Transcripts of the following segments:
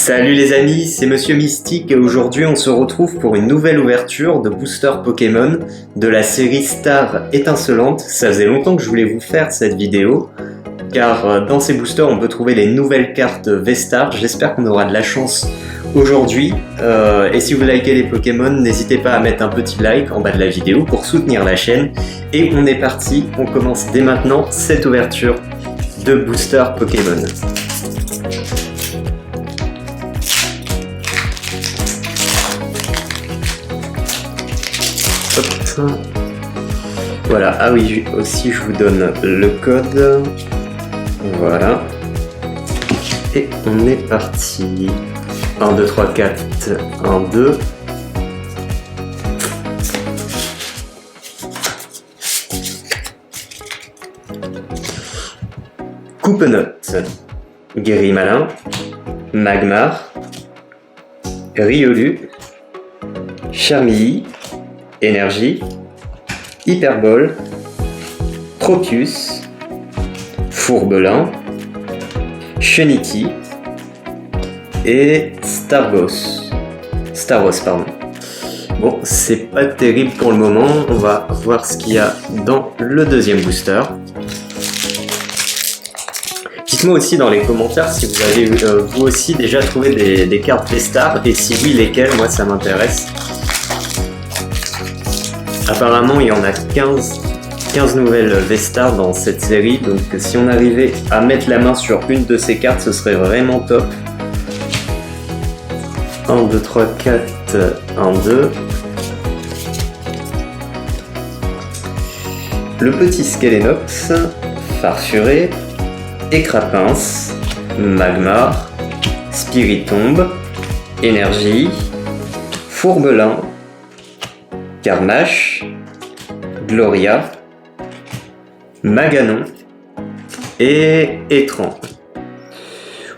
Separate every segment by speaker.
Speaker 1: Salut les amis, c'est Monsieur Mystique et aujourd'hui on se retrouve pour une nouvelle ouverture de booster Pokémon de la série Star Étincelante. Ça faisait longtemps que je voulais vous faire cette vidéo car dans ces boosters on peut trouver les nouvelles cartes V-Star. J'espère qu'on aura de la chance aujourd'hui et si vous likez les Pokémon, n'hésitez pas à mettre un petit like en bas de la vidéo pour soutenir la chaîne. Et on est parti, on commence dès maintenant cette ouverture de booster Pokémon. Voilà, ah oui, aussi je vous donne le code. Voilà. Et on est parti. 1, 2, 3, 4, 1, 2. Coupenote, Guérimalin, Magmar, Riolu, Charmilly, Énergie, Hyperbole, Tropius, Fourbelin, Chenity et Staros, pardon. Bon, c'est pas terrible pour le moment, on va voir ce qu'il y a dans le deuxième booster. Dites-moi aussi dans les commentaires si vous avez vous aussi déjà trouvé des cartes V-Star et si oui lesquelles, moi ça m'intéresse. Apparemment il y en a 15 nouvelles V-Star dans cette série, donc si on arrivait à mettre la main sur une de ces cartes ce serait vraiment top. 1, 2, 3, 4, 1, 2. Le petit Skelenox, Farfuré, Écrapince, Magmar, Spiritomb, Énergie, Fourbelin, Carmache, Gloria, Maganon et Étran.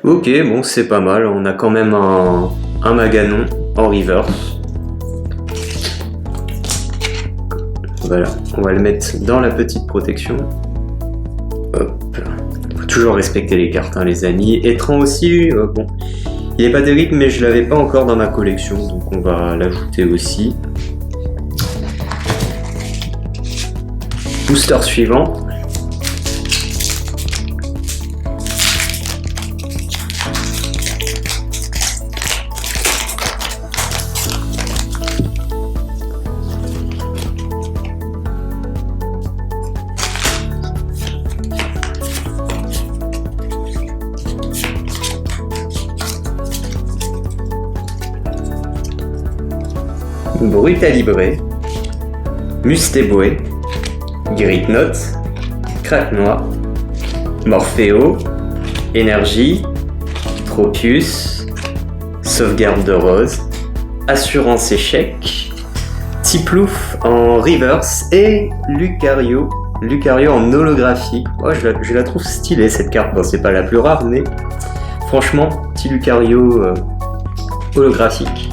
Speaker 1: Ok, bon c'est pas mal, on a quand même un Maganon en reverse. Voilà, on va le mettre dans la petite protection. Hop. Faut toujours respecter les cartes hein, les amis. Étran aussi, bon, il est pas terrible mais je l'avais pas encore dans ma collection donc on va l'ajouter aussi. Booster suivant. Brutalibré, Mustéboué, Gritnote, Craquenois, Morpheo, Énergie, Tropius, Sauvegarde de Rose, Assurance Échec, Tiplouf en reverse et Lucario en holographique. Oh, je la trouve stylée cette carte, bon c'est pas la plus rare mais franchement, petit Lucario holographique,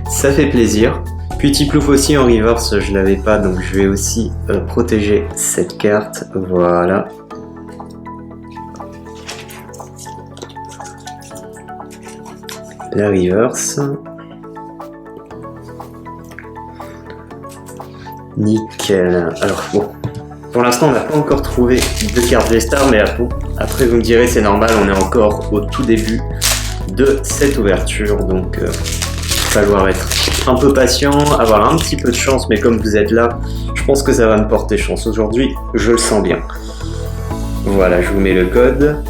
Speaker 1: ça fait plaisir. Puis Tiplouf aussi en reverse, je l'avais pas donc je vais aussi protéger cette carte, voilà. La reverse. Nickel. Alors bon, pour l'instant on n'a pas encore trouvé de carte V-Star mais après vous me direz c'est normal, on est encore au tout début de cette ouverture donc il va falloir être un peu patient, avoir un petit peu de chance, mais comme vous êtes là, je pense que ça va me porter chance. Aujourd'hui, je le sens bien. Voilà, je vous mets le code.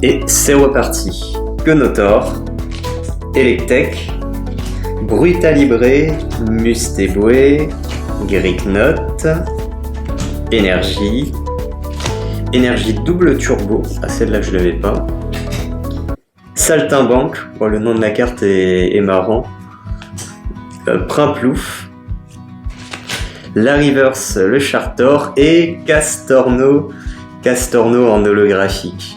Speaker 1: Et c'est reparti. Quenotor, Electek, Brutalibré, Mustéboué, Gritnote, Énergie, Énergie double turbo, ah celle-là je l'avais pas. Saltimbanque, bon, le nom de la carte est marrant. Primplouf. La reverse, le Chartor et Castorno en holographique.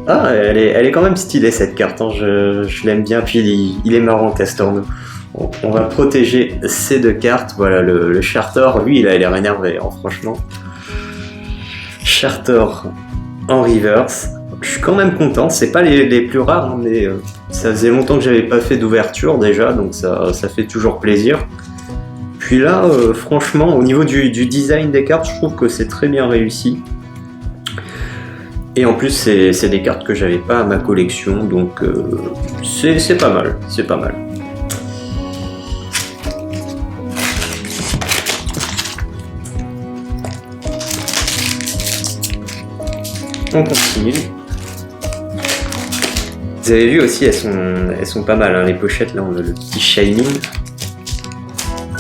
Speaker 1: Ah, elle est quand même stylée cette carte, hein. Je l'aime bien, puis il est marrant Castorno. On va protéger ces deux cartes. Voilà, le Chartor, lui, il a l'air énervé, hein, franchement. Chartor en reverse. Je suis quand même content, c'est pas les plus rares, hein, mais ça faisait longtemps que j'avais pas fait d'ouverture déjà, donc ça fait toujours plaisir. Puis là, franchement, au niveau du design des cartes, je trouve que c'est très bien réussi. Et en plus, c'est des cartes que j'avais pas à ma collection, donc c'est pas mal, c'est pas mal. On continue. Vous avez vu aussi, elles sont pas mal, hein, les pochettes. Là, on a le petit Shining.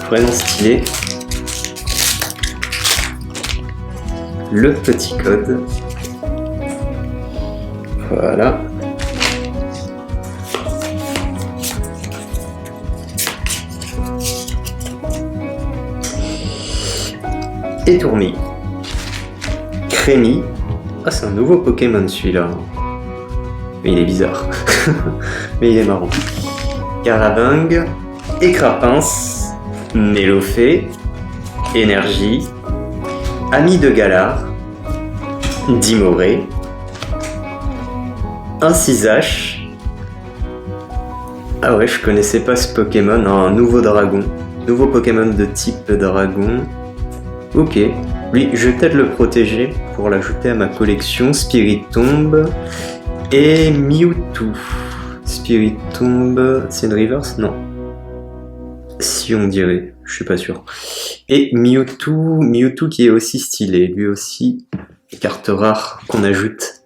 Speaker 1: Vraiment stylé. Le petit code. Voilà. Et Tourmi. Crémy. Ah, c'est un nouveau Pokémon celui-là. Mais il est bizarre. Mais il est marrant. Carabing. Écrapince. Mélofée. Énergie. Ami de Galar. Dimoré. Un Cisache. Ah ouais, je connaissais pas ce Pokémon. Un nouveau dragon. Nouveau Pokémon de type dragon. Ok. Lui, je vais peut-être le protéger pour l'ajouter à ma collection. Spiritomb et Mewtwo. Spiritomb, c'est une reverse? Non. Si on dirait, je suis pas sûr. Et Mewtwo qui est aussi stylé. Lui aussi, carte rare qu'on ajoute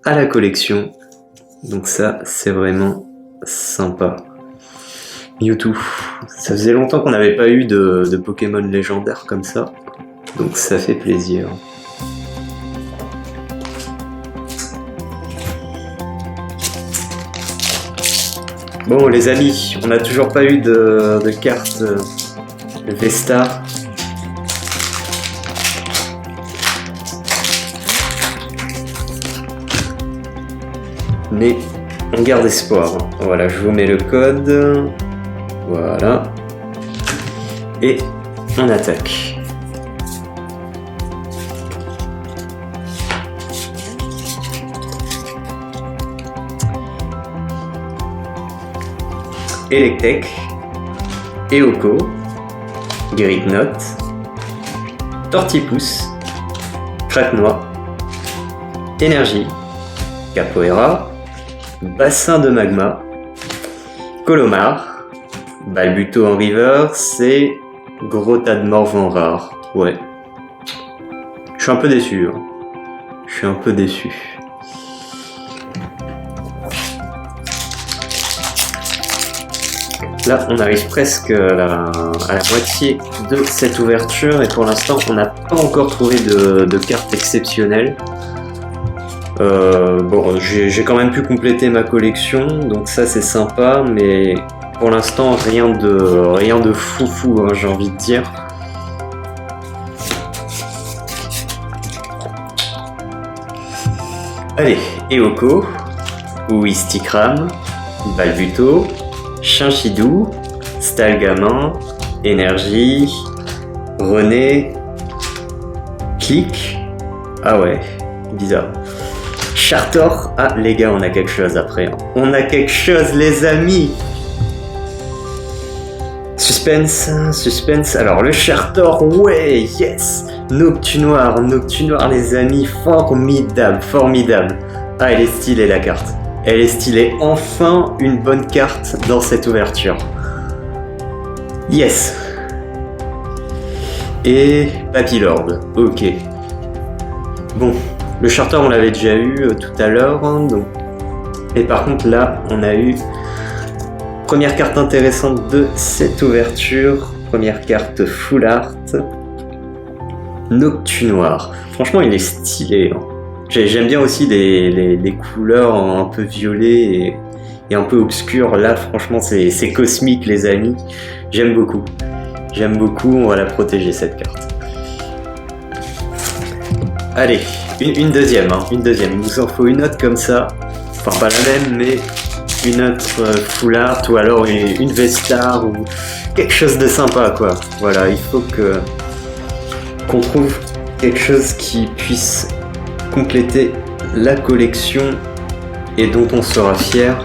Speaker 1: à la collection. Donc ça, c'est vraiment sympa. Mewtwo. Ça faisait longtemps qu'on n'avait pas eu de Pokémon légendaire comme ça. Donc ça fait plaisir. Bon les amis, on n'a toujours pas eu de carte Vesta. Mais on garde espoir. Voilà, je vous mets le code. Voilà. Et on attaque. Electek, Eoko, Greatnote, Tortipousse, Craquenois, Énergie, Capoeira, Bassin de Magma, Colomar, Balbuto en reverse et gros tas de morves en rare. Ouais. Je suis un peu déçu. Hein. Je suis un peu déçu. Là, on arrive presque à la moitié de cette ouverture et pour l'instant, on n'a pas encore trouvé de carte exceptionnelle. Bon, j'ai quand même pu compléter ma collection, donc ça c'est sympa, mais pour l'instant, rien de foufou, hein, j'ai envie de dire. Allez, Eoko, Ouistikram, Balbuto, Chinchidou, Stalgamin, Énergie, René, Click, ah ouais, bizarre. Chartor, ah les gars, on a quelque chose après. Hein. On a quelque chose les amis. Suspense, suspense, alors le Chartor, ouais, yes. Noctunoir les amis, formidable, formidable. Ah elle est stylée la carte. Elle est stylée, enfin une bonne carte dans cette ouverture. Yes. Et Papillord, ok. Bon, le Charter on l'avait déjà eu tout à l'heure, hein, donc. Et par contre là, on a eu première carte intéressante de cette ouverture, première carte full art, Noctunoir. Franchement, il est stylé. Hein. J'aime bien aussi les couleurs un peu violet et un peu obscures. Là, franchement, c'est cosmique, les amis. J'aime beaucoup. J'aime beaucoup. On va la protéger, cette carte. Allez, une deuxième. Hein, une deuxième. Il nous en faut une autre comme ça. Enfin, pas la même, mais une autre full art ou alors une Vestar ou quelque chose de sympa, quoi. Voilà, il faut qu'on trouve quelque chose qui puisse compléter la collection et dont on sera fier.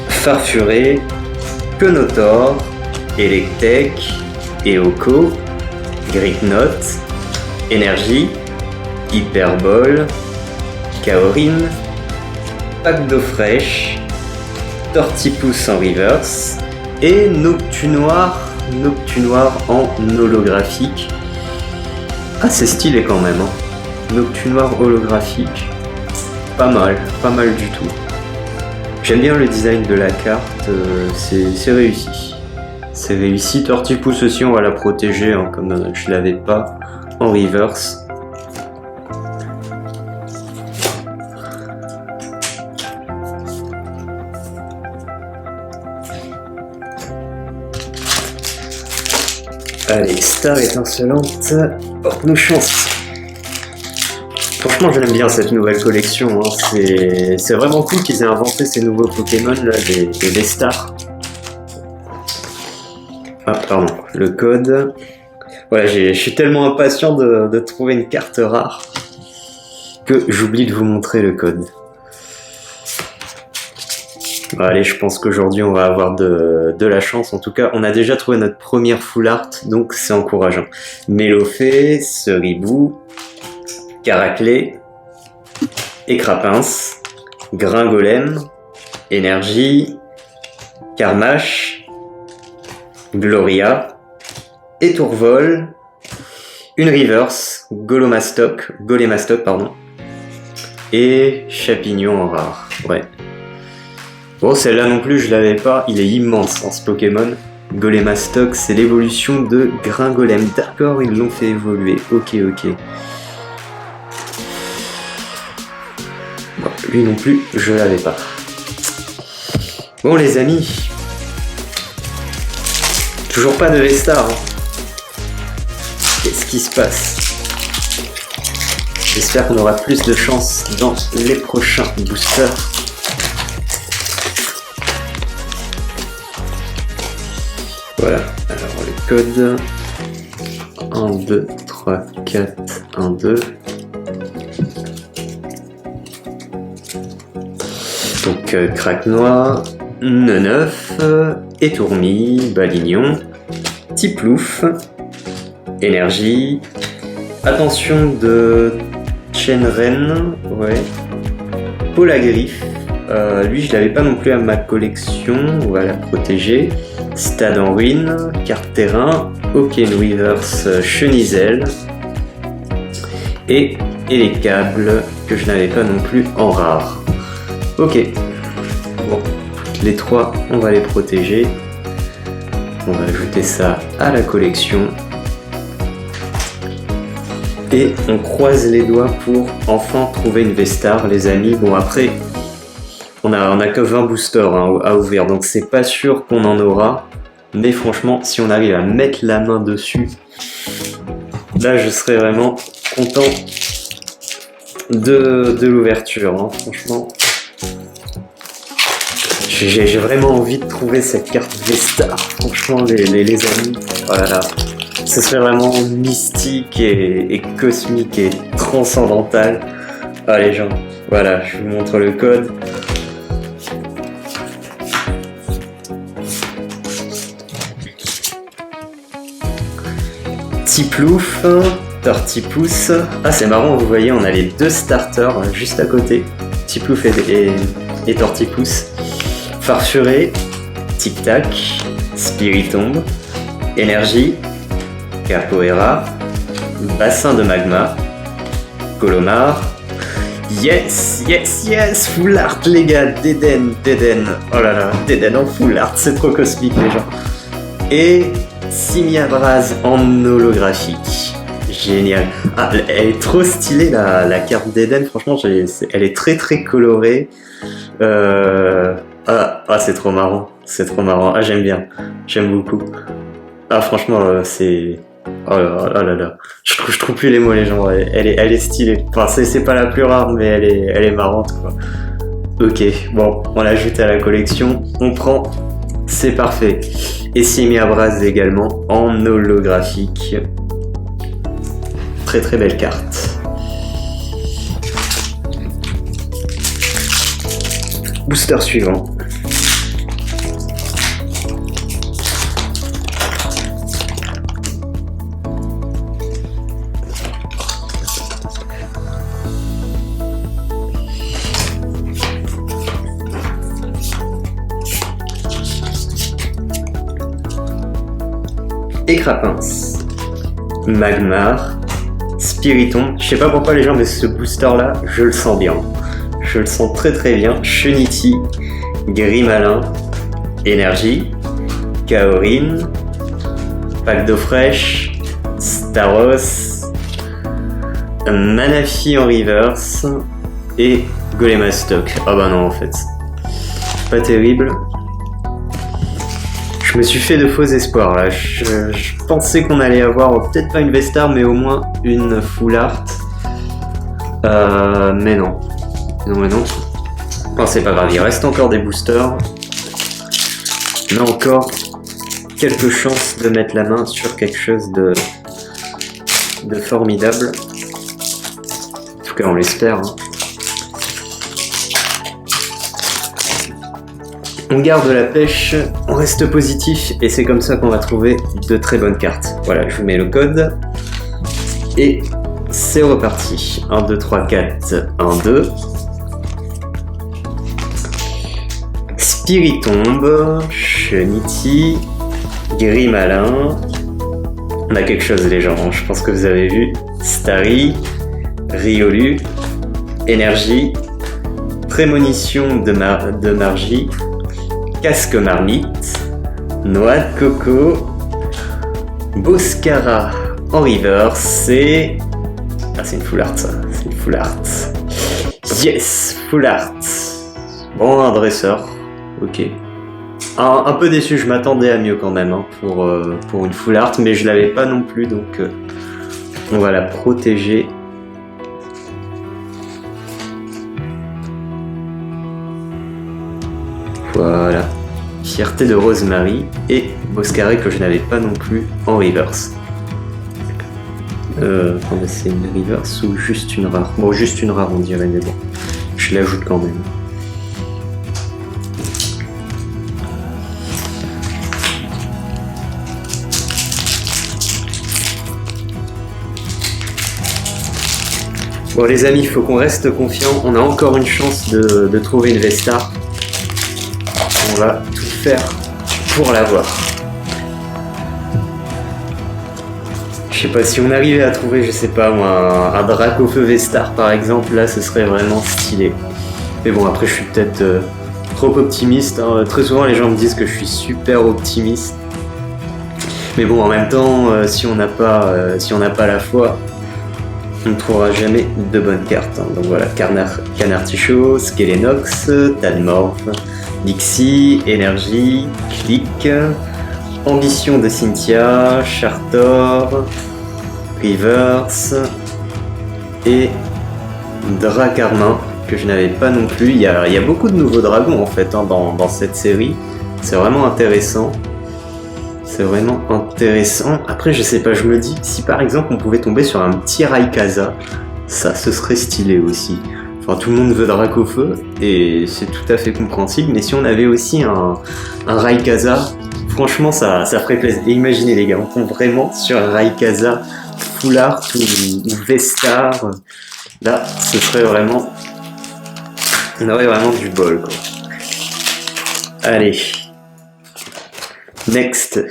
Speaker 1: Farfuré, Conotor, Electek, Eoko, Gripnote, Énergie, Hyperbole, Kaorin, Pack d'eau fraîche, Tortipousse en reverse et Noctunoir en holographique. Ah, c'est stylé quand même, hein. Noctunoir holographique, pas mal du tout. J'aime bien le design de la carte, c'est réussi. C'est réussi. Tortipousse aussi, on va la protéger, hein, comme je l'avais pas en reverse. Allez, Star étincelante, porte-nous chance. Franchement, j'aime bien cette nouvelle collection, hein. C'est vraiment cool qu'ils aient inventé ces nouveaux Pokémon, là, les stars. Ah, pardon, le code. Voilà, je suis tellement impatient de trouver une carte rare que j'oublie de vous montrer le code. Bon, allez, je pense qu'aujourd'hui on va avoir de la chance. En tout cas, on a déjà trouvé notre première full art, donc c'est encourageant. Mélofée, Seribou, Caraclé, Écrapince, Gringolem, Énergie, Carmache, Gloria, Étourvol, une reverse, Golemastoc, pardon, et Chapignon en rare. Ouais. Bon, celle-là non plus, je l'avais pas. Il est immense, hein, ce Pokémon. Golemastoc, c'est l'évolution de Gringolem. D'accord, ils l'ont fait évoluer. Ok. Bon, lui non plus, je l'avais pas. Bon, les amis. Toujours pas de V-Star. Hein. Qu'est-ce qui se passe? J'espère qu'on aura plus de chance dans les prochains boosters. Voilà, alors le code 1, 2, 3, 4, 1, 2. Donc Craquenois, Neneuf, Étourmi, Balignon, Tiplouf, Énergie, attention de Chenren, ouais, Polagriffe, lui je l'avais pas non plus à ma collection, on va la protéger. Stade en ruine, carte terrain, Hoken Weavers, Chenizel et les câbles que je n'avais pas non plus en rare. Ok, bon, les trois on va les protéger. On va ajouter ça à la collection. Et on croise les doigts pour enfin trouver une V-Star, les amis. Bon, après, on a que 20 boosters hein, à ouvrir, donc c'est pas sûr qu'on en aura. Mais franchement, si on arrive à mettre la main dessus, là je serais vraiment content de l'ouverture, hein, franchement. J'ai vraiment envie de trouver cette carte V-Star, franchement les amis. Voilà. Ce serait vraiment mystique et cosmique et transcendantal. Allez gens, voilà, je vous montre le code. Tiplouf, Tortipousse. Ah c'est marrant, vous voyez, on a les deux starters juste à côté. Tiplouf et Tortipousse. Farfuré, Tic Tac, Spiritomb, Énergie, Capoeira, Bassin de Magma, Colomar. Yes, full art les gars, Deden. Oh là là, Deden en full art, c'est trop cosmique les gens. Et Simiabraz en holographique. Génial. Ah, elle est trop stylée la carte d'Eden, franchement, elle est très colorée. C'est trop marrant. Ah, j'aime bien. J'aime beaucoup. Ah, franchement, c'est... Oh là là. Je trouve plus les mots, les gens. Elle est stylée. Enfin, c'est pas la plus rare, mais elle est marrante, quoi. Ok, bon, on l'ajoute à la collection. On prend C'est parfait. Et Simiabras également en holographique. Très très belle carte. Booster suivant. Écrapins, Magmar, Spiritomb. Je sais pas pourquoi les gens mais ce booster là, je le sens bien. Je le sens très très bien. Chuniti, Grimalin, Énergie, Kaorin, Pack d'eau fraîche, Staros, Manaphy en reverse et Golemastock. Ah bah non en fait. Pas terrible. Je me suis fait de faux espoirs là. Je pensais qu'on allait avoir peut-être pas une Vestar mais au moins une Full Art. Mais non. Non. Bon, c'est pas grave, il reste encore des boosters. On a encore quelques chances de mettre la main sur quelque chose de formidable. En tout cas, on l'espère. Hein. On garde la pêche, on reste positif et c'est comme ça qu'on va trouver de très bonnes cartes. Voilà, je vous mets le code. Et c'est reparti. 1, 2, 3, 4, 1, 2. Spiritomb, Chuniti, Grimalin. On a quelque chose les gens, je pense que vous avez vu. Starry, Riolu, Énergie, Prémonition de Margie, Casque Marmite, Noix de Coco, Boscara en reverse et... Ah c'est une full art ça, c'est une full art. Yes, full art. Bon, un dresseur. Ok. Un peu déçu, je m'attendais à mieux quand même hein, pour une full art, mais je l'avais pas non plus, donc on va la protéger. Voilà. Fierté de Rosemary et Boscaré que je n'avais pas non plus en reverse. C'est une reverse ou juste une rare? Bon, juste une rare on dirait, mais bon. Je l'ajoute quand même. Bon les amis, il faut qu'on reste confiant. On a encore une chance de trouver une Vestar. On va tout faire pour l'avoir. Je sais pas, si on arrivait à trouver, je sais pas moi, un Dracofeu Vestar par exemple, là ce serait vraiment stylé. Mais bon, après je suis peut-être trop optimiste. Hein. Très souvent les gens me disent que je suis super optimiste. Mais bon, en même temps, si on n'a pas la foi, on ne trouvera jamais de bonnes cartes. Hein. Donc voilà, Canartichaud, Skelenox, Tanmorph, Dixie, Énergie, Click, Ambition de Cynthia, Chartor, Reverse et Dracarmin que je n'avais pas non plus. Il y a beaucoup de nouveaux dragons en fait hein, dans cette série. C'est vraiment intéressant. C'est vraiment intéressant. Après, je sais pas, je me dis, si par exemple on pouvait tomber sur un petit Rayquaza, ça, ce serait stylé aussi. Enfin, tout le monde veut Dracofeu, et c'est tout à fait compréhensible, mais si on avait aussi un Rayquaza, franchement, ça ferait plaisir. Et imaginez les gars, on tombe vraiment sur un Rayquaza Full Art ou Vestar. Là, ce serait vraiment... On aurait vraiment du bol, quoi. Allez. Next.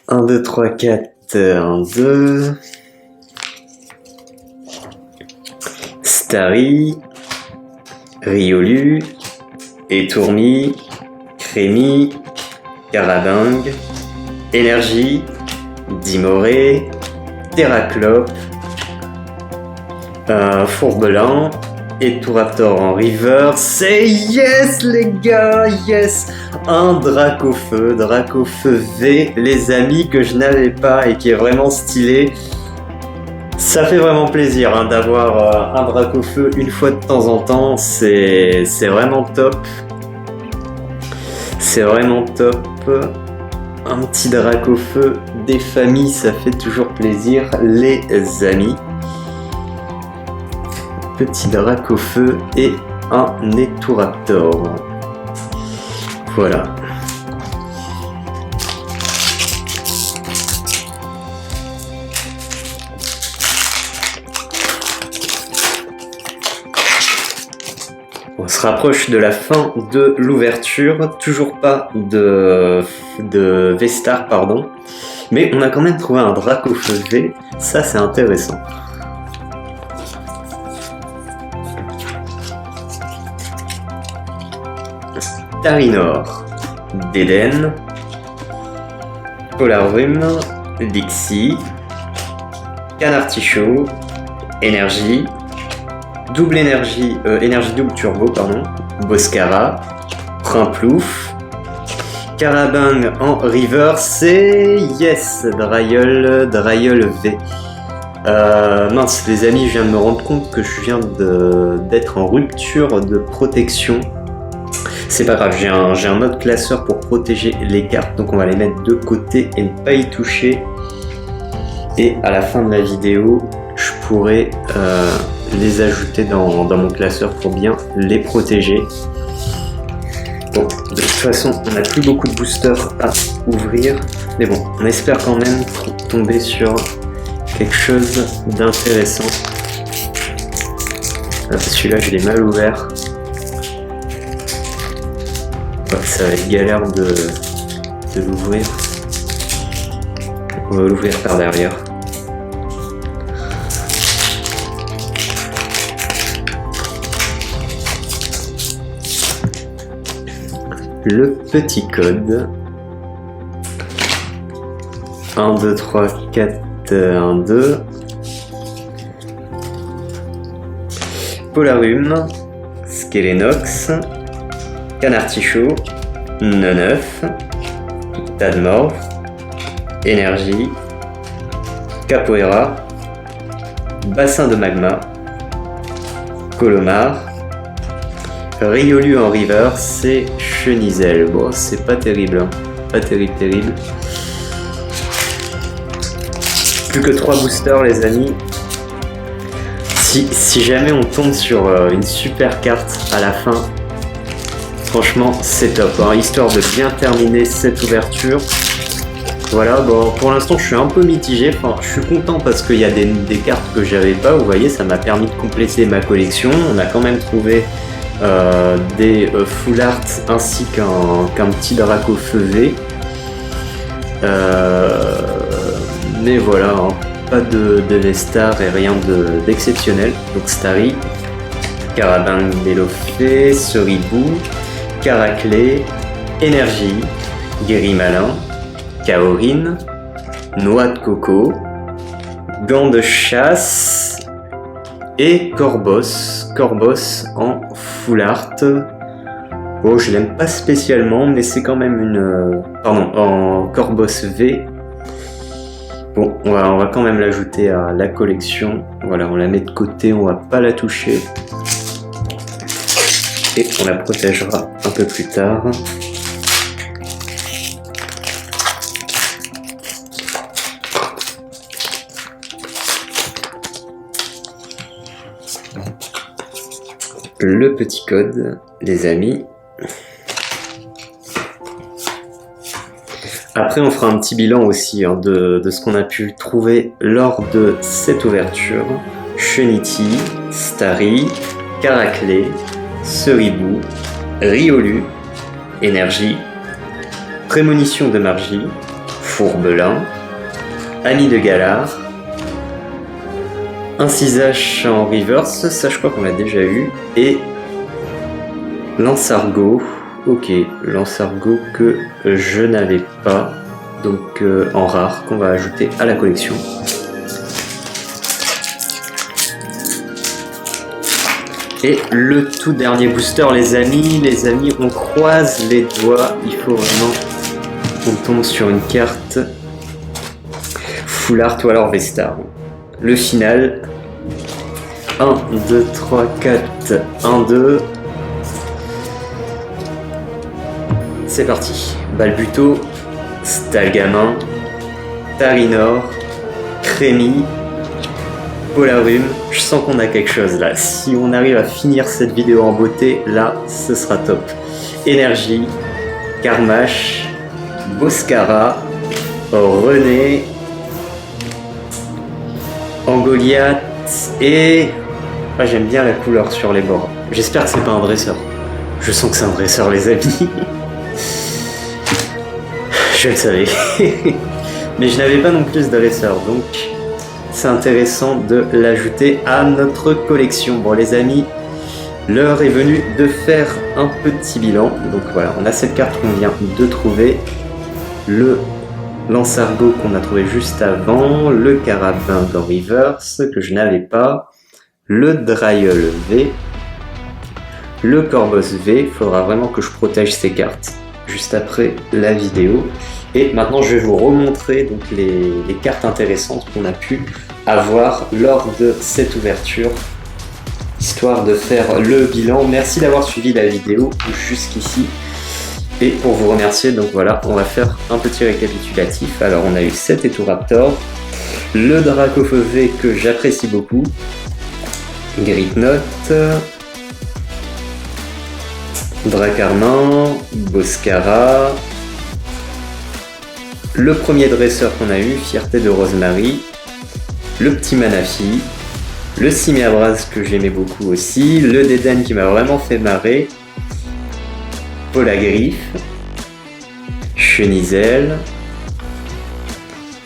Speaker 1: 1, 2, 3, 4, 1, 2. Starry, Riolu, Étourmi, Crémy, Caradingue, Énergie, Dimoré, Terraclope, Fourbelin, et Touraptor en river. C'est yes les gars, yes. Un Dracofeu V, les amis, que je n'avais pas et qui est vraiment stylé. Ça fait vraiment plaisir hein, d'avoir un Dracofeu une fois de temps en temps, c'est vraiment top. C'est vraiment top. Un petit Dracofeu des familles, ça fait toujours plaisir, les amis. Petit Dracofeu et un Netturaptor. Voilà. On se rapproche de la fin de l'ouverture, toujours pas de V-Star, pardon, mais on a quand même trouvé un Dracofeu V, ça c'est intéressant. Starinor, Deden, Polarum, Dixie, Canartichaud, Énergie, double énergie, énergie double turbo, pardon, Boscara, Primplouf, Carabang en reverse et yes, Dryol V. Mince les amis, je viens de me rendre compte que je viens d'être en rupture de protection. C'est pas grave, j'ai un autre classeur pour protéger les cartes, donc on va les mettre de côté et ne pas y toucher. Et à la fin de la vidéo, je pourrai les ajouter dans mon classeur pour bien les protéger. Bon, de toute façon, on n'a plus beaucoup de boosters à ouvrir, mais bon, on espère quand même tomber sur quelque chose d'intéressant. Celui-là, je l'ai mal ouvert. Ouais, ça va être galère de l'ouvrir. On va l'ouvrir par derrière. Le petit code 1, 2, 3, 4, 1, 2 Polarum, Skelenox, Canartichaud, Neuf, Tadmorph, Énergie, Capoeira, Bassin de Magma, Colomar, Riolu en river, c'est Chenizel. Bon, c'est pas terrible, hein. Pas terrible. Plus que 3 boosters, les amis. Si jamais on tombe sur une super carte à la fin, franchement, c'est top, hein, histoire de bien terminer cette ouverture. Voilà, bon, pour l'instant, je suis un peu mitigé. Enfin, je suis content parce qu'il y a des cartes que j'avais pas. Vous voyez, ça m'a permis de compléter ma collection. On a quand même trouvé des full art ainsi qu'un petit Dracofeu V. Mais voilà, hein, pas de V-Star et rien d'exceptionnel. Donc Starry, Carabin Bélofé, Seribou, Caraclé, Énergie, Guérimalin, Kaorin, Noix de coco, Gants de chasse et Corboss en full art. Bon, je l'aime pas spécialement, mais c'est quand même une... Pardon, en Corboss V. Bon, on va quand même l'ajouter à la collection. Voilà, on la met de côté, on va pas la toucher. Et on la protégera un peu plus tard. Le petit code, les amis. Après, on fera un petit bilan aussi hein, de ce qu'on a pu trouver lors de cette ouverture. Chenity, Starry, Caraclé, Seribou, Riolu, Énergie, Prémonition de Margie, Fourbelin, Ami de Galar, un 6H en reverse, ça je crois qu'on l'a déjà eu, et Lansargot, ok, Lansargot que je n'avais pas, donc en rare, qu'on va ajouter à la collection. Et le tout dernier booster, les amis, on croise les doigts, il faut vraiment qu'on tombe sur une carte full art ou alors V-Star. le final. 1, 2, 3, 4, 1, 2. C'est parti. Balbuto, Stalgamin, Tarinor, Crémy, Polarum. Je sens qu'on a quelque chose là. Si on arrive à finir cette vidéo en beauté, là, ce sera top. Énergie, Karmash, Boscara, René, Angoliath et... Ah, j'aime bien la couleur sur les bords. J'espère que c'est pas un dresseur. Je sens que c'est un dresseur, les amis. Je le savais. Mais je n'avais pas non plus de dresseur, donc c'est intéressant de l'ajouter à notre collection. Bon les amis, l'heure est venue de faire un petit bilan. Donc voilà, on a cette carte qu'on vient de trouver. Le Lancergot qu'on a trouvé juste avant. Le Carabin dans Reverse que je n'avais pas. Le Drailleul V. Le Corboss V. Faudra vraiment que je protège ces cartes juste après la vidéo. Et maintenant je vais vous remontrer donc les cartes intéressantes qu'on a pu avoir lors de cette ouverture, histoire de faire le bilan. Merci d'avoir suivi la vidéo jusqu'ici. Et pour vous remercier, donc voilà, on va faire un petit récapitulatif. Alors on a eu 7 Etoraptor, le Dracofeu V que j'apprécie beaucoup, Gritnote, Dracarmin, Boscara, le premier dresseur qu'on a eu, Fierté de Rosemary, le petit Manafi, le Simiabras que j'aimais beaucoup aussi, le Dédane qui m'a vraiment fait marrer, Polagriffe, Chenizel,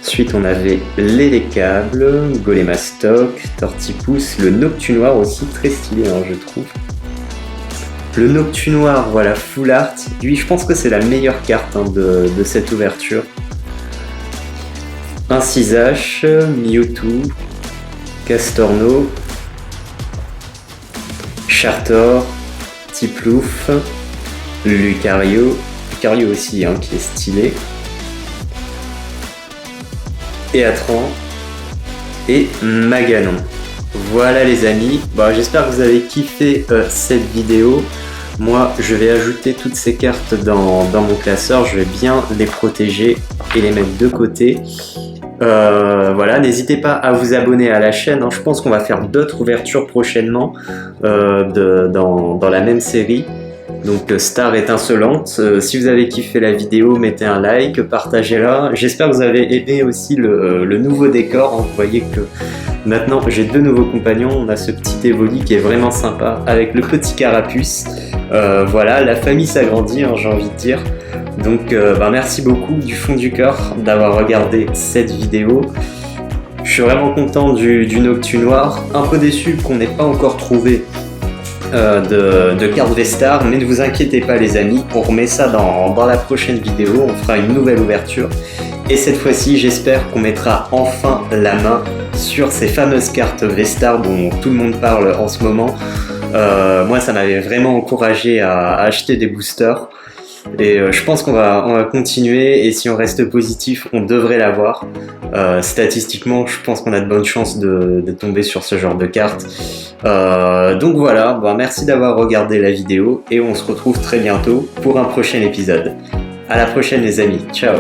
Speaker 1: ensuite on avait l'Élécable, Golémastoc, Tortipousse, le Noctunoir aussi très stylé hein, je trouve. Le Noctunoir, voilà, full art, lui je pense que c'est la meilleure carte hein, de cette ouverture. Un Cisache, Mewtwo, Castorno, Chartor, Tiplouf, Lucario aussi hein, qui est stylé, Eatran et Maganon. Voilà les amis, bon, j'espère que vous avez kiffé cette vidéo. Moi je vais ajouter toutes ces cartes dans mon classeur, je vais bien les protéger et les mettre de côté. Voilà, n'hésitez pas à vous abonner à la chaîne, hein. Je pense qu'on va faire d'autres ouvertures prochainement dans la même série. Donc Star étincelante, si vous avez kiffé la vidéo, mettez un like, partagez-la. J'espère que vous avez aimé aussi le nouveau décor, hein. Vous voyez que maintenant j'ai 2 nouveaux compagnons, on a ce petit Evoli qui est vraiment sympa avec le petit Carapuce. Voilà, la famille s'agrandit, hein, j'ai envie de dire. Donc merci beaucoup du fond du cœur d'avoir regardé cette vidéo. Je suis vraiment content du Noctunoir, un peu déçu qu'on n'ait pas encore trouvé de carte V-Star, mais ne vous inquiétez pas les amis, on remet ça dans la prochaine vidéo, on fera une nouvelle ouverture et cette fois-ci j'espère qu'on mettra enfin la main sur ces fameuses cartes V-Star dont tout le monde parle en ce moment. Moi ça m'avait vraiment encouragé à acheter des boosters et je pense qu'on va continuer et si on reste positif on devrait l'avoir. Statistiquement je pense qu'on a de bonnes chances de tomber sur ce genre de cartes. Donc voilà, merci d'avoir regardé la vidéo et on se retrouve très bientôt pour un prochain épisode. À la prochaine les amis, ciao.